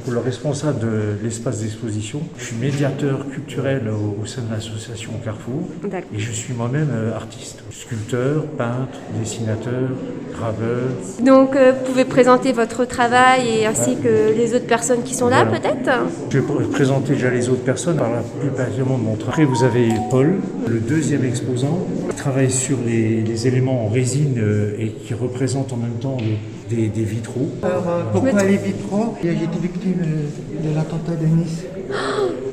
pour le responsable de l'espace d'exposition. Je suis médiateur culturel au sein de l'association Carrefour. Et je suis moi-même artiste, sculpteur, peintre, dessinateur, graveur. Donc vous pouvez présenter votre travail et ainsi que les autres personnes qui sont là peut-être. Je vais présenter déjà les autres personnes par la plus précisément de mon travail. Après vous avez Paul, le deuxième exposant, qui travaille sur les éléments en résine et qui représente en même temps des vitraux. Alors pourquoi les vitraux? J'ai été victime de l'attentat de Nice.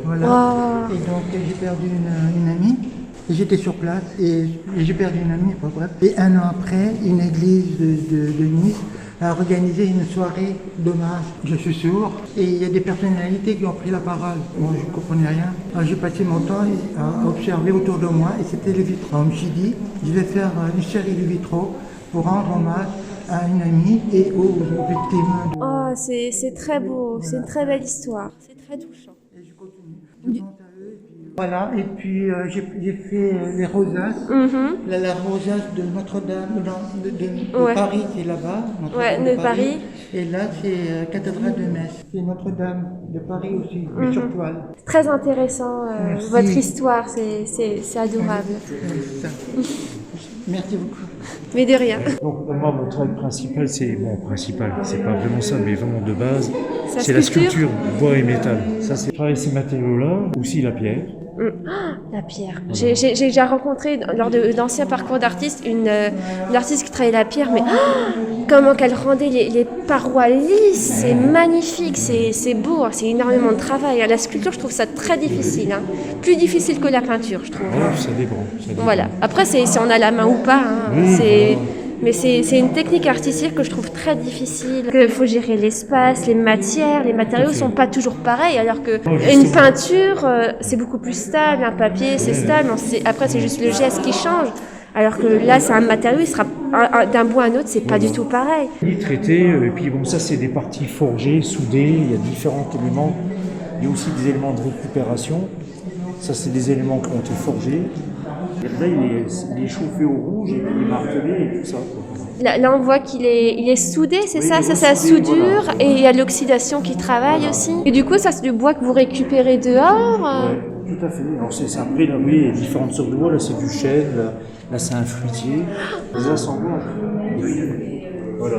Voilà. Wow. Et donc j'ai perdu une amie. Et j'étais sur place et j'ai perdu une amie, enfin, bref. Et un an après, une église de Nice a organisé une soirée d'hommage. Je suis sourd et il y a des personnalités qui ont pris la parole. Moi, je ne comprenais rien. Alors, j'ai passé mon temps à observer autour de moi et c'était les vitraux. Alors, je me suis dit, je vais faire une série de vitraux pour rendre hommage à une amie et aux victimes. Oh, c'est très beau, c'est une très belle histoire, c'est très touchant. Et je continue. Je pense à eux, et puis, voilà, et puis j'ai fait les rosaces. La rosace de Notre-Dame, de Paris, qui est là-bas. Ouais, de Paris. Et là, c'est cathédrale de Metz. C'est Notre-Dame de Paris aussi, mais sur toile. Très intéressant, votre histoire, c'est adorable. Merci beaucoup. Mais de rien. Donc moi mon travail principal c'est pas vraiment ça mais vraiment de base, c'est la sculpture bois et métal. Ça c'est travailler ces matériaux-là, aussi la pierre. La pierre. J'ai déjà rencontré lors d'anciens parcours d'artistes une artiste qui travaillait la pierre, mais comment qu'elle rendait les parois lisses, c'est magnifique, c'est beau, c'est énormément de travail. La sculpture, je trouve ça très difficile, hein. Plus difficile que la peinture, je trouve. Ouais, ça dépend. Voilà. Après, c'est si on a la main ou pas. Hein. Mais c'est une technique artistique que je trouve très difficile. Il faut gérer l'espace, les matières, les matériaux sont pas toujours pareils. Alors que une peinture, c'est beaucoup plus stable, un papier, c'est stable. Après, c'est juste le geste qui change. Alors que là, c'est un matériau, il sera d'un bout à un autre, c'est pas du tout pareil. Il est traité, et puis bon, ça c'est des parties forgées, soudées. Il y a différents éléments. Il y a aussi des éléments de récupération. Ça, c'est des éléments qui ont été forgés. Et là, il est chauffé au rouge et puis il est martelé et tout ça. Là, on voit qu'il est soudé, c'est ça? Ça, c'est la soudure. Voilà. Et il y a l'oxydation qui travaille aussi. Et du coup, ça, c'est du bois que vous récupérez dehors? Oui, tout à fait. Alors, c'est après, là, oui, il y a différentes sortes de bois. Là, c'est du chêne. Là, c'est un fruitier. Des assemblages. Voilà.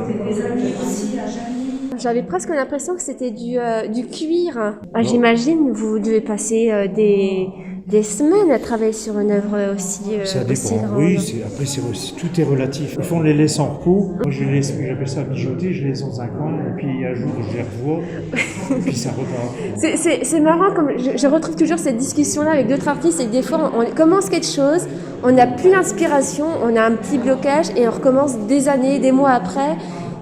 J'avais presque l'impression que c'était du cuir. J'imagine vous devez passer des semaines à travailler sur une œuvre aussi ça dépend, aussi grande. Oui, après tout est relatif. Au fond, on les laisse en repos. Moi, j'appelle ça mijoter, je les laisse dans un coin, et puis un jour, je les revois, et puis ça repart. C'est marrant, comme je retrouve toujours cette discussion-là avec d'autres artistes, et que des fois, on commence quelque chose, on n'a plus l'inspiration, on a un petit blocage, et on recommence des années, des mois après.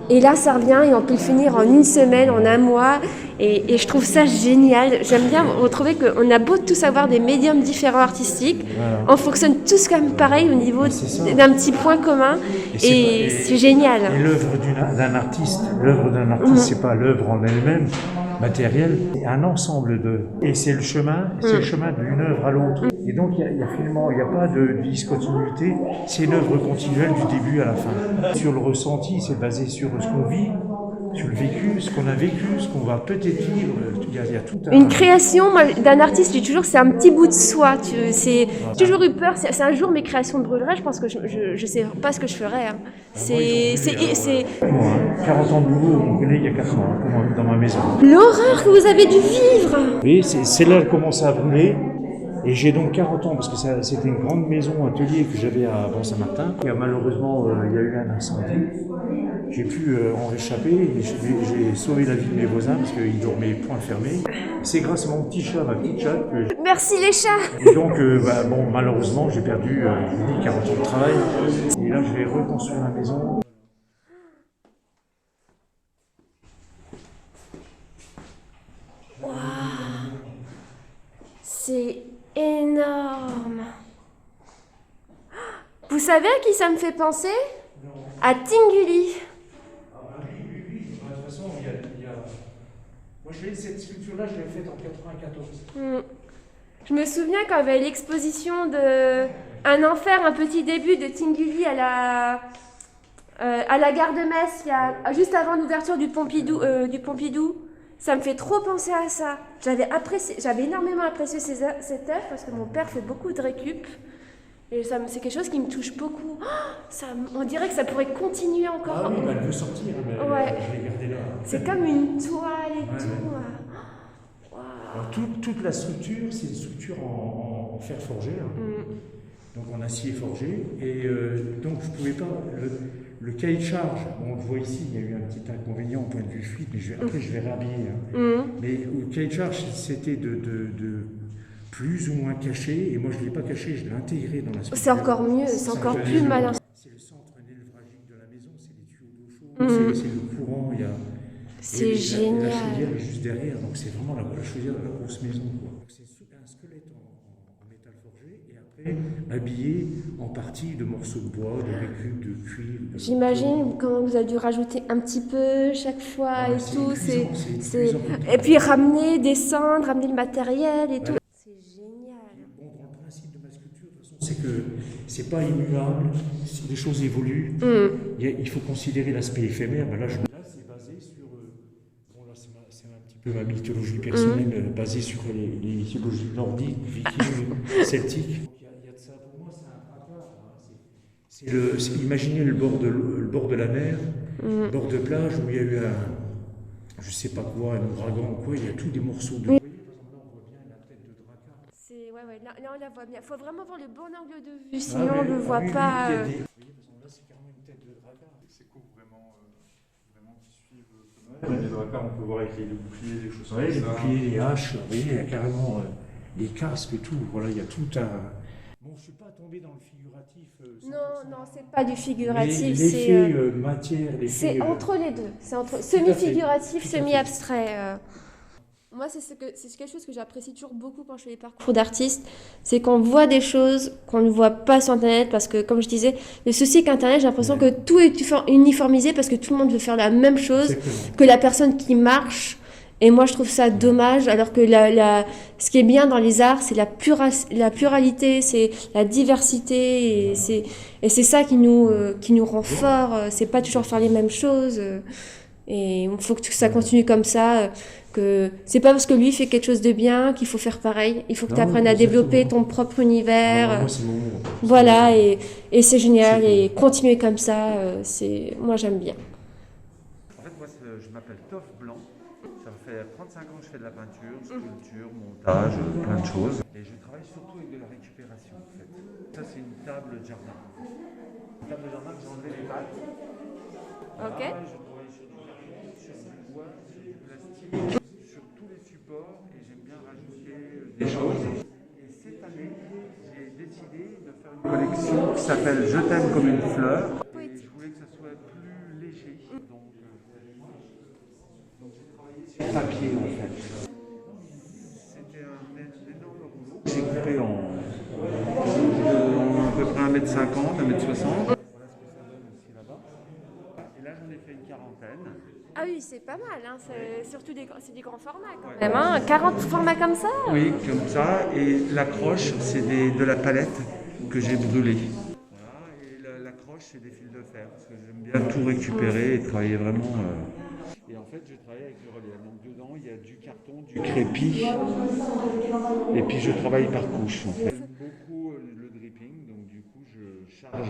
Et là, ça revient et on peut le finir en une semaine, en un mois. Et je trouve ça génial. J'aime bien retrouver qu'on a beau tous avoir des médiums différents artistiques, on fonctionne tous quand même pareil au niveau d'un petit point commun. Et c'est génial. Et l'œuvre d'un artiste, c'est pas l'œuvre en elle-même matérielle, c'est un ensemble d'œuvres. Et c'est le chemin d'une œuvre à l'autre. Et donc il y a pas de discontinuité, c'est une œuvre continuelle du début à la fin. Sur le ressenti, c'est basé sur ce qu'on vit, sur le vécu, ce qu'on a vécu, ce qu'on va peut-être vivre. Il y a tout Une création d'un artiste, je dis toujours, c'est un petit bout de soi. J'ai toujours eu peur. Si un jour mes créations brûleraient, je pense que je sais pas ce que je ferais. Hein. C'est 40 ans de boulot, on connaît il y a 4 ans, dans ma maison. L'horreur que vous avez dû vivre. Oui, c'est là qu'elle commence à brûler. Et j'ai donc 40 ans, parce que c'était une grande maison atelier que j'avais à Bon-Saint-Martin. Et malheureusement, il y a eu un incendie. J'ai pu en réchapper et j'ai sauvé la vie de mes voisins parce qu'ils dormaient point fermés. C'est grâce à mon petit chat, ma petite chatte. Merci les chats. Et donc, malheureusement, j'ai perdu 40 ans de travail. Et là, je vais reconstruire la maison. Wow. C'est énorme. Vous savez à qui ça me fait penser? Non. À Tinguely. Oui. De toute façon, il y a... Moi, cette sculpture-là, je l'ai faite en 94. Je me souviens quand il y avait l'exposition de Un enfer, un petit début de Tinguely à la gare de Metz, juste avant l'ouverture du Pompidou. Ça me fait trop penser à ça. J'avais énormément apprécié cette œuvre parce que mon père fait beaucoup de récup. Et c'est quelque chose qui me touche beaucoup. On dirait que ça pourrait continuer encore. Ah oui, bah, elle veut sortir, mais Ouais. je l'ai gardée là. C'est comme une toile et Ouais, tout. ouais. Waouh. Alors, toute la structure, c'est une structure en fer forgé, hein. Donc en acier forgé. Et donc je ne pouvais pas. Le cahier de charge, bon, on le voit ici, il y a eu un petit inconvénient au point de vue fuite, mais après je vais rhabiller. Hein. Mais le cahier de charge, c'était de plus ou moins caché, et moi je ne l'ai pas caché, je l'ai intégré dans la structure. C'est encore mieux, c'est encore plus malin. C'est le centre névralgique de la maison, c'est les tuyaux d'eau chaude, c'est le courant, il y a. C'est et génial. La chaudière est juste derrière, donc c'est vraiment la chaudière de la grosse maison. Quoi. Donc c'est un squelette en métal forgé, et après habillé en partie de morceaux de bois, de récup, de cuir. J'imagine comment vous avez dû rajouter un petit peu chaque fois et tout. Épuisant. Et puis ramener, descendre, ramener le matériel et tout. C'est génial. Bon, dans le principe de ma sculpture, de toute façon, c'est que c'est pas immuable, si les choses évoluent, il faut considérer l'aspect éphémère. Ben là, c'est basé sur. Bon, là, c'est un petit peu ma mythologie personnelle, basée sur les mythologies nordiques, vikings, celtiques. Il y a de ça pour moi, c'est un rapport. Imaginez le bord de la mer, le bord de plage où il y a eu je sais pas quoi, un ouragan ou quoi, il y a tous des morceaux de. Vous voyez, par exemple, là, on voit bien la tête de Drakkar. Ouais, là on la voit bien. Il faut vraiment voir le bon angle de vue, sinon on ne le voit pas. Vous voyez, là, c'est carrément une tête de Drakkar. C'est cool, vraiment qui suivent comme ça. Les Drakkar, on peut voir avec les boucliers, des choses Ouais, comme les ça. boucliers, les haches, vous voyez, il y a carrément les casques et tout. Voilà, il y a tout un. Bon, je ne suis pas tombé dans le figuratif. 100%. Non, c'est pas du figuratif. L'effet matière, c'est entre les deux. C'est entre semi-figuratif, semi-abstrait. Moi, c'est quelque chose que j'apprécie toujours beaucoup quand je fais les parcours d'artistes, c'est qu'on voit des choses qu'on ne voit pas sur Internet, parce que, comme je disais, le souci qu'Internet, j'ai l'impression que tout est uniformisé, parce que tout le monde veut faire la même chose, Exactement. que la personne qui marche. Et moi, je trouve ça dommage, alors que ce qui est bien dans les arts, c'est la pluralité, c'est la diversité, et c'est ça qui nous rend forts. C'est pas toujours faire les mêmes choses. Et il faut que ça continue comme ça. Que c'est pas parce que lui fait quelque chose de bien qu'il faut faire pareil. Il faut que tu apprennes à développer ton propre univers. Moi, c'est mon monde. Voilà, et c'est génial. Et continuer comme ça, moi, j'aime bien. En fait, moi, je m'appelle Toff Blanc. Ça fait 35 ans que je fais de la peinture, sculpture, montage, plein de choses. Et je travaille surtout avec de la récupération, en fait. Ça, c'est une table de jardin. Une table de jardin que j'ai enlevé les pattes. Ok. Là, je travaille sur du carton, sur du bois, sur du plastique, sur tous les supports. Et j'aime bien rajouter des choses. Et cette année, j'ai décidé de faire une collection qui s'appelle Je t'aime comme une fleur. Et je voulais que ça soit plus léger. Donc j'ai travaillé sur papier en fait. C'était un énorme rouleau. J'ai coupé en à peu près 1m50, 1m60. Voilà ce que ça donne aussi là-bas. Et là j'en ai fait une quarantaine. Ah oui, c'est pas mal. Hein. C'est surtout c'est des grands formats quand même. Hein. 40 formats comme ça. Oui, comme ça. Et l'accroche, c'est de la palette que j'ai brûlée. Voilà. Et l'accroche, c'est des fils de fer. Parce que j'aime bien tout récupérer et travailler vraiment. Et en fait, je travaille avec du relief. Donc dedans, il y a du carton, du crépi. Et puis je travaille par couche. En fait. J'aime beaucoup le dripping. Donc du coup, je charge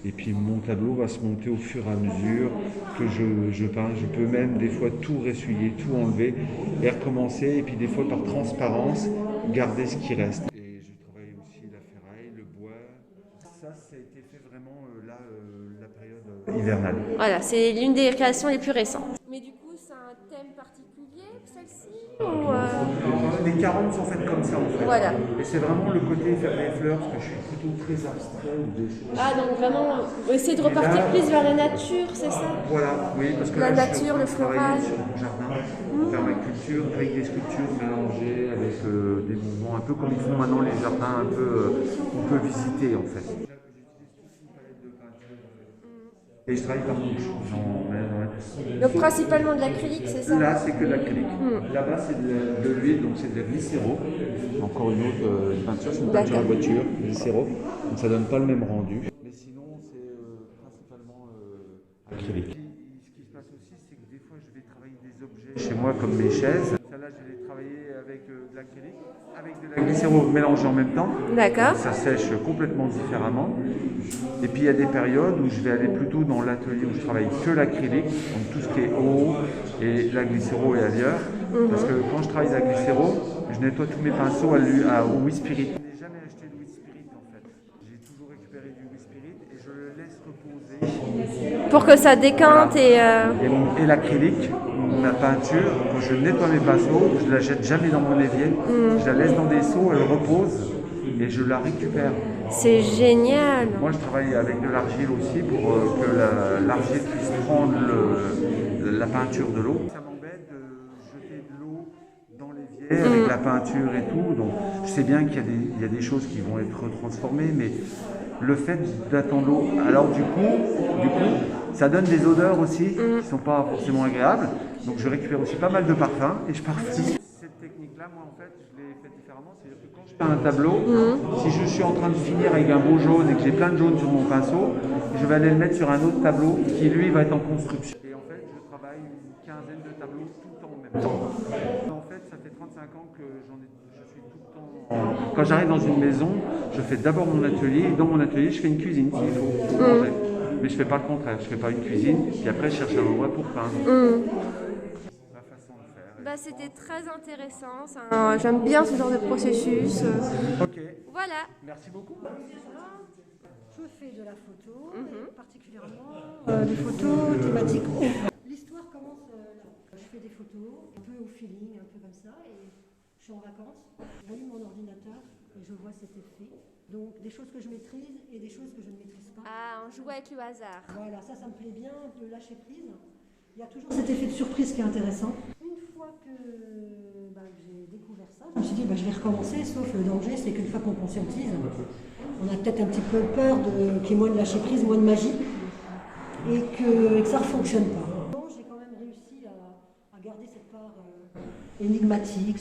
et puis mon tableau va se monter au fur et à mesure que je peins. Je peux même des fois tout ressuyer, tout enlever et recommencer. Et puis des fois par transparence, garder ce qui reste. Et je travaille aussi la ferraille, le bois. Ça a été fait vraiment la période hivernale. Voilà, c'est l'une des créations les plus récentes. Mais du coup, c'est un thème particulier, celle-ci Les 40 sont faites comme ça en fait. Voilà. Et c'est vraiment le côté faire des fleurs parce que je suis plutôt très abstrait ou des choses. Ah, donc vraiment, essayer de repartir plus vers la nature, c'est ça? Voilà, oui, parce que La là, nature, je le suis en train de floral. travailler sur mon jardin, permaculture, avec des sculptures mélangées avec des mouvements, un peu comme ils font maintenant les jardins, un peu qu'on peut visiter en fait. J'utilise toute une palette de peinture et je travaille par couche. Donc principalement de l'acrylique, c'est ça? Là, c'est que de l'acrylique. Là-bas, c'est de l'huile, donc c'est de glycéro. Encore une autre peinture, c'est une peinture à voiture, glycéro. Donc ça donne pas le même rendu. Mais sinon, c'est principalement acrylique. Ce qui se passe aussi, c'est que des fois, je vais travailler des objets chez moi comme mes chaises. Celle-là, je l'ai travaillée avec de l'acrylique, avec de la glycéro mélangée en même temps. D'accord. Ça sèche complètement différemment. Et puis il y a des périodes où je vais aller plutôt dans l'atelier où je travaille que l'acrylique, donc tout ce qui est eau et la glycéro et ailleurs. Parce que quand je travaille la glycéro, je nettoie tous mes pinceaux au Wii Spirit. Je n'ai jamais acheté de Wii Spirit en fait. J'ai toujours récupéré du Wii Spirit et je le laisse reposer. Pour que ça décante Et l'acrylique, ma peinture, quand je nettoie mes pinceaux, je ne la jette jamais dans mon évier. Je la laisse dans des seaux, elle repose et je la récupère. c'est génial. Moi, je travaille avec de l'argile aussi pour que l'argile puisse prendre la peinture de l'eau. Ça m'embête de jeter de l'eau dans l'évier avec la peinture et tout. Donc, je sais bien qu'il y a des choses qui vont être transformées, mais le fait d'attendre l'eau, alors du coup, ça donne des odeurs aussi qui ne sont pas forcément agréables. Donc, je récupère aussi pas mal de parfums et je parfume. Cette technique-là, moi, en fait, je l'ai faite différemment. C'est-à-dire que quand je peins un tableau, si je suis en train de finir avec un beau jaune et que j'ai plein de jaune sur mon pinceau, je vais aller le mettre sur un autre tableau qui, lui, va être en construction. Et en fait, je travaille une quinzaine de tableaux tout le temps en même temps. En fait, ça fait 35 ans que je suis tout le temps... Quand j'arrive dans une maison, je fais d'abord mon atelier et dans mon atelier, je fais une cuisine s'il faut pour manger. Mais je ne fais pas le contraire, je ne fais pas une cuisine, puis après je cherche un endroit pour peindre. Ma façon de faire. Bah, c'était très intéressant. J'aime bien ce genre de processus. Ok, Voilà. merci beaucoup. Je fais de la photo, et particulièrement des photos thématiques eau. L'histoire commence là. Je fais des photos, un peu au feeling, un peu comme ça, et je suis en vacances. J'allume mon ordinateur et je vois cet effet. Donc des choses que je maîtrise et des choses que je ne maîtrise pas. Ah, on joue avec le hasard. Voilà, ça me plaît bien de lâcher prise. Il y a toujours cet effet de surprise qui est intéressant. Une fois que j'ai découvert ça, je me suis dit je vais recommencer, sauf le danger, c'est qu'une fois qu'on conscientise, on a peut-être un petit peu peur qu'il y ait moins de lâcher prise, moins de magie, et que ça ne fonctionne pas. Donc, j'ai quand même réussi à garder cette part énigmatique,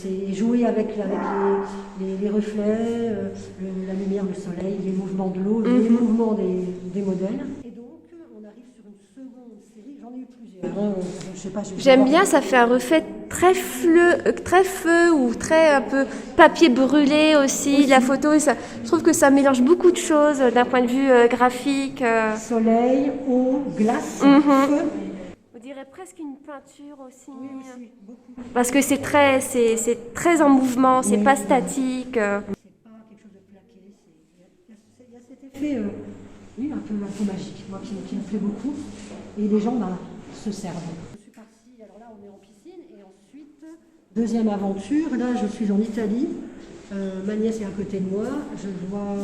et jouer avec les reflets, la lumière, le soleil, les mouvements de l'eau, les mouvements des modèles. Et donc, on arrive sur une seconde série, j'en ai eu plusieurs. Je sais pas, J'aime bien, ça fait un reflet très feu ou très un peu papier brûlé aussi, la photo. Et ça, je trouve que ça mélange beaucoup de choses d'un point de vue graphique. Soleil, eau, glace, feu. On dirait presque une peinture aussi. Oui, aussi, beaucoup. Parce que c'est très en mouvement, c'est pas statique. C'est pas quelque chose de plaqué. Il y a cet effet, oui, un peu magique, moi qui me plaît beaucoup. Et les gens se servent. Je suis partie, alors là on est en piscine, et ensuite, deuxième aventure, là je suis en Italie. Ma nièce est à côté de moi, je vois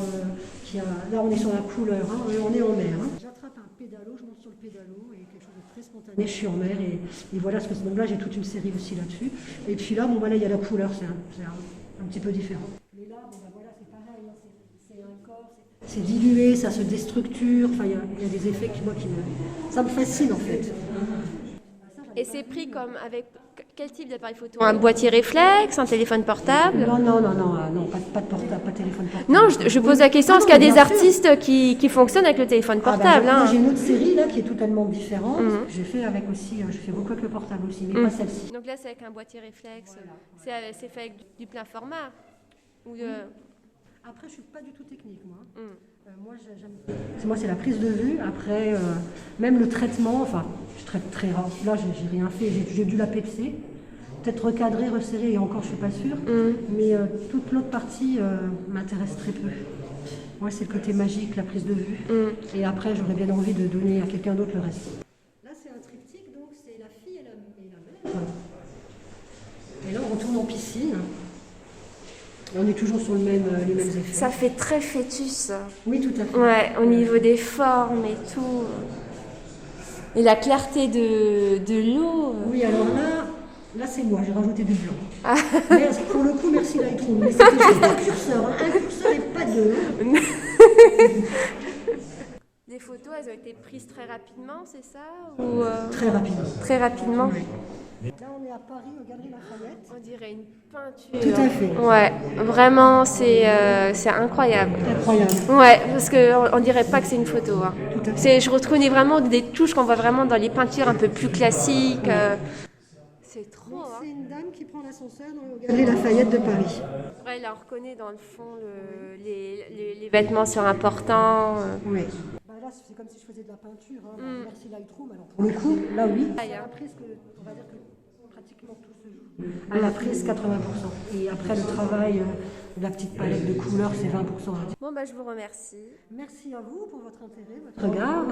là on est sur la couleur, on est en mer. J'attrape un pédalo, je monte sur le pédalo et quelque chose de très spontané, je suis en mer et voilà ce que c'est. Donc là j'ai toute une série aussi là-dessus. Et puis là, voilà, il y a la couleur, c'est un petit peu différent. Mais là, voilà, c'est pareil, c'est un corps, c'est dilué, ça se déstructure, enfin il y a des effets ça me fascine en fait. Et c'est pris comme avec quel type d'appareil photo? Un boîtier réflexe, un téléphone portable? Non, pas de portable, pas de téléphone portable. Non, je pose la question parce qu'il y a des artistes qui fonctionnent avec le téléphone portable. Moi, j'ai une autre série là qui est totalement différente. J'ai fait avec aussi, je fais beaucoup avec le portable aussi, mais pas celle-ci. Donc là, c'est avec un boîtier réflexe. Voilà. C'est fait avec du plein format. Après, je suis pas du tout technique, moi. Moi, c'est la prise de vue. Après, même le traitement, enfin, je traite très rare. Là, j'ai rien fait, j'ai dû l'apexer. Peut-être recadrer, resserrer, et encore, je suis pas sûre. Mais toute l'autre partie m'intéresse très peu. Moi, c'est le côté magique, la prise de vue. Et après, j'aurais bien envie de donner à quelqu'un d'autre le reste. Là, c'est un triptyque, donc c'est la fille et la mère. Et là, on retourne en piscine. On est toujours sur les mêmes effets. Ça fait très fœtus. Oui, tout à fait. Ouais, au niveau des formes et tout. Et la clarté de l'eau. Oui, alors là c'est moi, j'ai rajouté du blanc. Mais pour le coup, merci Lightroom. Mais c'était juste un curseur et pas deux. Les photos, elles ont été prises très rapidement, c'est ça ou Très rapidement. Très rapidement. Oui. Là, on est à Paris, aux Galeries Lafayette. On dirait une peinture. Tout à fait. Ouais, vraiment, c'est incroyable. Incroyable. Ouais, parce qu'on dirait pas que c'est une photo. Hein. Tout à fait. Je retrouve vraiment des touches qu'on voit vraiment dans les peintures un peu plus classiques. C'est trop, Donc, hein. c'est une dame qui prend l'ascenseur dans le Galerie Lafayette de Paris. Ouais, là, on reconnaît dans le fond les vêtements sont importants. Oui. Bah là, c'est comme si je faisais de la peinture. Hein. Merci Lightroom. Alors pour le coup, là oui, Ah, c'est la prise que, on va dire que pratiquement tout se joue. À la prise, 80%. Et après le travail, la petite palette de couleurs, c'est 20%. Bon, bah, je vous remercie. Merci à vous pour votre intérêt, votre regard.